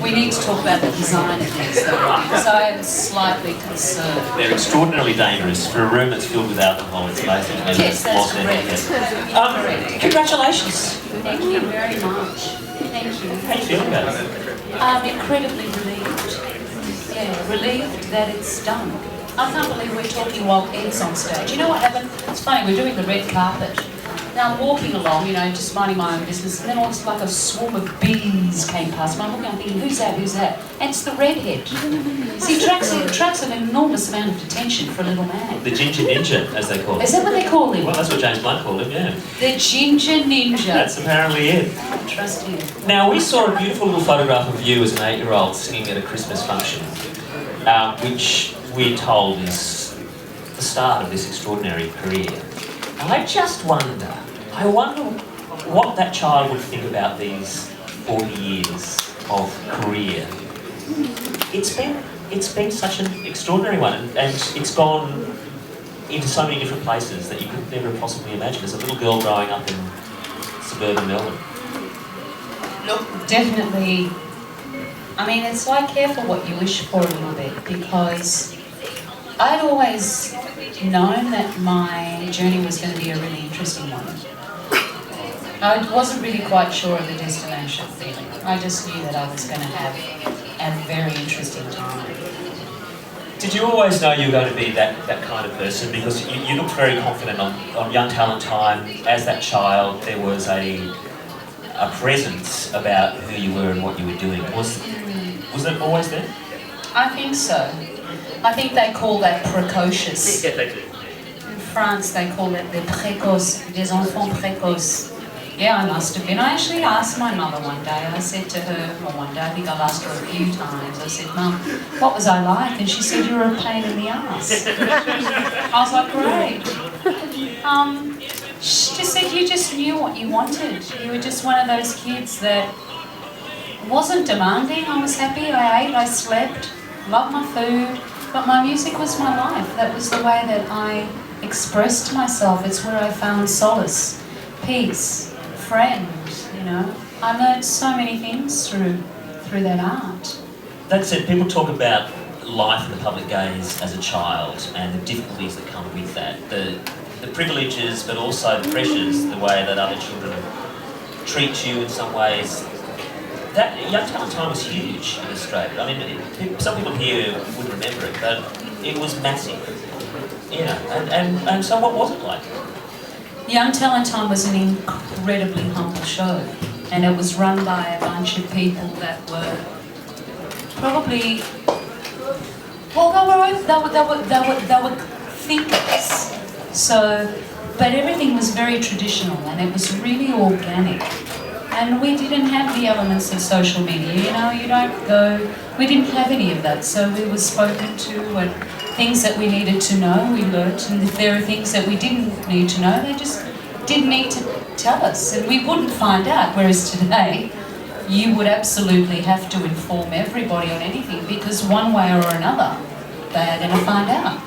We need to talk about the design of these, though, because I am slightly concerned. They're extraordinarily dangerous. For a room that's filled with alcohol, it's basically yes, that's correct. Congratulations. Thank you very much. Thank you. How are you feeling about it? I'm incredibly relieved. Yeah, relieved that it's done. I can't believe we're talking while Ed's on stage. You know what happened? It's funny, we're doing the red carpet. Now I'm walking along, just minding my own business, and then all like a swarm of bees came past me. I'm looking, I'm thinking, who's that, who's that? And it's the redhead. See, it attracts an enormous amount of attention for a little man. The ginger ninja, as they call him. Is that what they call him? Well, that's what James Blunt called him, yeah. The ginger ninja. That's apparently it. I trust you. Now, we saw a beautiful little photograph of you as an 8-year-old singing at a Christmas function, which we're told is the start of this extraordinary career. And I wonder what that child would think about these 40 years of career. It's been such an extraordinary one, and it's gone into so many different places that you could never possibly imagine as a little girl growing up in suburban Melbourne. Look, definitely, I mean, it's like careful what you wish for a little bit, because I'd always known that my journey was going to be a really interesting one. I wasn't really quite sure of the destination, really. I just knew that I was going to have a very interesting time. Did you always know you were going to be that kind of person? Because you looked very confident on Young Talent Time. As that child, there was a presence about who you were and what you were doing. Was it always there? I think so. I think they call that precocious. Yeah, they do. In France, they call it des précoces, des enfants précoces. Yeah, I must have been. I actually asked my mother one day, I said to her, well, one day, I think I've asked her a few times, I said, Mum, what was I like? And she said, you were a pain in the ass. I was like, great. She just said, you just knew what you wanted. You were just one of those kids that wasn't demanding. I was happy, I ate, I slept, loved my food, but my music was my life. That was the way that I expressed myself. It's where I found solace, peace, friends, I learned so many things through that art. That said, people talk about life in the public gaze as a child and the difficulties that come with that. The privileges, but also the pressures, the way that other children treat you in some ways. That Young Talent Time was huge in Australia. I mean, some people here would remember it, but it was massive. And so what was it like? Young Talent Time was an incredibly humble show, and it was run by a bunch of people that were probably, well, they were thinkers. So, but everything was very traditional, and it was really organic. And we didn't have the elements of social media, we didn't have any of that, so we were spoken to, and things that we needed to know, we learnt, and if there are things that we didn't need to know, they just didn't need to tell us, and we wouldn't find out, whereas today, you would absolutely have to inform everybody on anything, because one way or another, they are going to find out.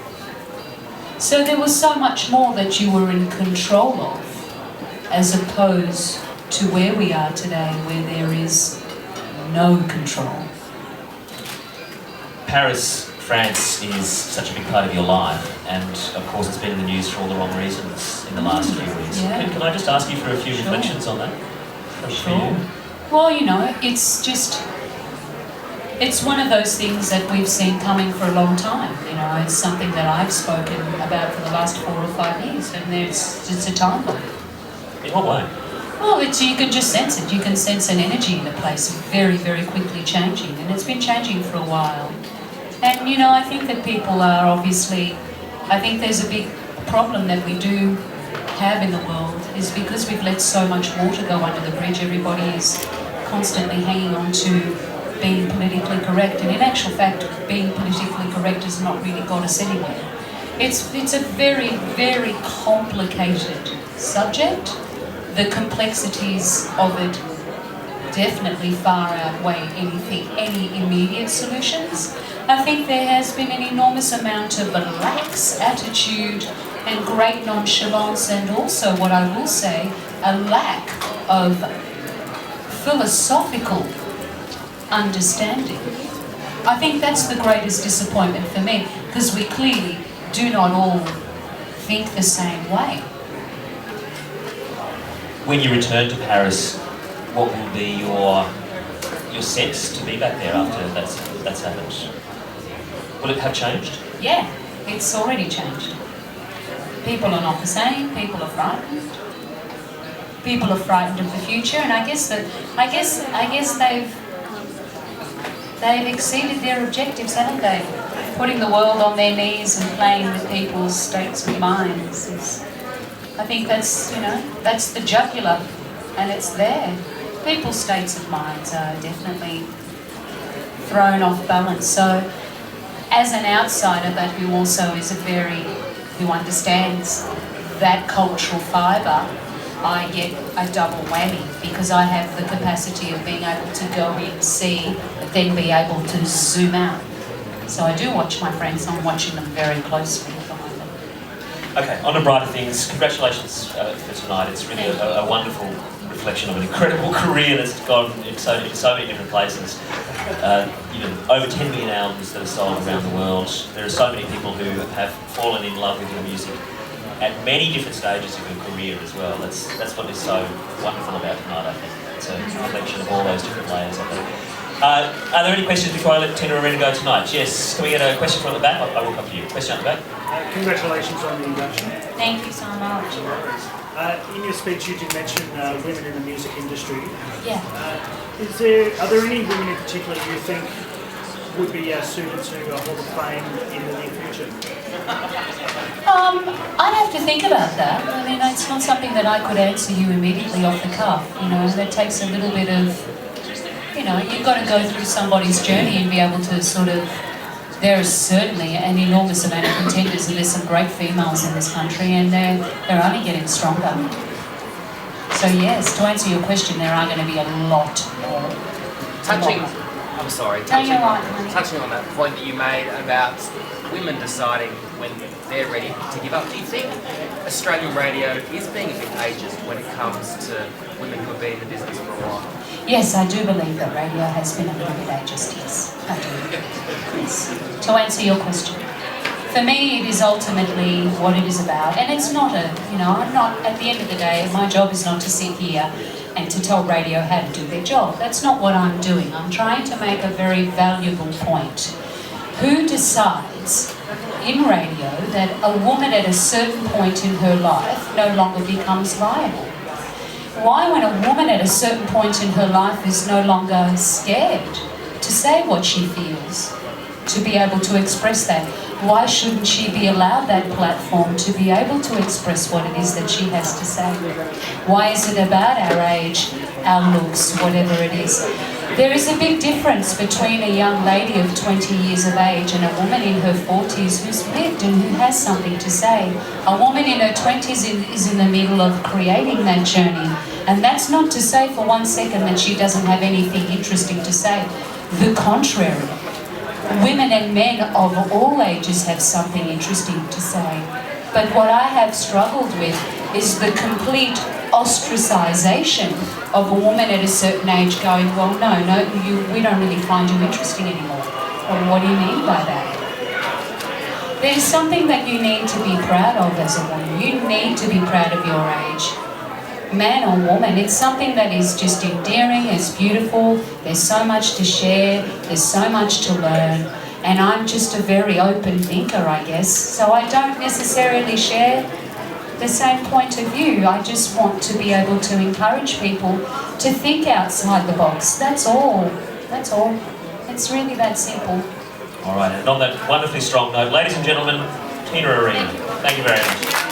So there was so much more that you were in control of, as opposed to where we are today, where there is no control. Paris, France is such a big part of your life, and of course it's been in the news for all the wrong reasons in the last few weeks. Yeah. Can I just ask you for a few reflections on that? Sure. Well, it's one of those things that we've seen coming for a long time. It's something that I've spoken about for the last 4 or 5 years, and it's a time bomb. In what way? Well, you can just sense it. You can sense an energy in the place very, very quickly changing, and it's been changing for a while. And, I think that people are I think there's a big problem that we do have in the world, is because we've let so much water go under the bridge, everybody is constantly hanging on to being politically correct, and in actual fact, being politically correct has not really got us anywhere. It's a very, very complicated subject. The complexities of it definitely far outweigh any immediate solutions. I think there has been an enormous amount of a lax attitude and great nonchalance, and also, what I will say, a lack of philosophical understanding. I think that's the greatest disappointment for me, because we clearly do not all think the same way. When you return to Paris, what will be your sense to be back there after that's happened? Will it have changed? Yeah, it's already changed. People are not the same. People are frightened. People are frightened of the future, and I guess they've exceeded their objectives, haven't they? Putting the world on their knees and playing with people's states of minds. I think that's the jugular, and it's there. People's states of minds are definitely thrown off balance. So, as an outsider, but who also is who understands that cultural fibre, I get a double whammy, because I have the capacity of being able to go in, see, but then be able to zoom out. So I do watch my friends, I'm watching them very closely behind them. Okay, on to brighter things. Congratulations for tonight. It's really a wonderful reflection of an incredible career that's gone in so many different places. Over 10 million albums that are sold around the world. There are so many people who have fallen in love with your music at many different stages of your career as well. That's what is so wonderful about tonight, I think. It's a reflection of all those different layers, I think. Are there any questions before I let Tina Arena go tonight? Yes, can we get a question from the back? I will come to you. Question at the back. Congratulations on the induction. Thank you so much. In your speech, you did mention women in the music industry. Yeah. Are there any women in particular you think would be suited to a Hall of Fame in the near future? I'd have to think about that. I mean, it's not something that I could answer you immediately off the cuff. That takes a little bit of, you've got to go through somebody's journey and be able to sort of. There is certainly an enormous amount of contenders, and there's some great females in this country, and they're only getting stronger. So yes, to answer your question, there are going to be a lot more. Touching Touching on that point that you made about women deciding when they're ready to give up, do you think Australian radio is being a bit ageist when it comes to women who have been in the business for a while? Yes, I do believe that radio has been a little bit ageist, yes. I do. Yes. To answer your question, for me it is ultimately what it is about, and it's not I'm not, at the end of the day, my job is not to sit here and to tell radio how to do their job. That's not what I'm doing. I'm trying to make a very valuable point. Who decides in radio that a woman at a certain point in her life no longer becomes viable? Why, when a woman at a certain point in her life is no longer scared to say what she feels, to be able to express that, why shouldn't she be allowed that platform to be able to express what it is that she has to say? Why is it about our age, our looks, whatever it is? There is a big difference between a young lady of 20 years of age and a woman in her 40s who's lived and who has something to say. A woman in her 20s is in the middle of creating that journey. And that's not to say for 1 second that she doesn't have anything interesting to say. The contrary. Women and men of all ages have something interesting to say. But what I have struggled with is the complete ostracisation of a woman at a certain age going, well, no, we don't really find you interesting anymore. Well, what do you mean by that? There's something that you need to be proud of as a woman. You need to be proud of your age. Man or woman, it's something that is just endearing, it's beautiful, there's so much to share, there's so much to learn, and I'm just a very open thinker, I guess, so I don't necessarily share the same point of view. I just want to be able to encourage people to think outside the box. That's all. It's really that simple. All right, and on that wonderfully strong note, ladies and gentlemen, Tina Arena. Thank you very much.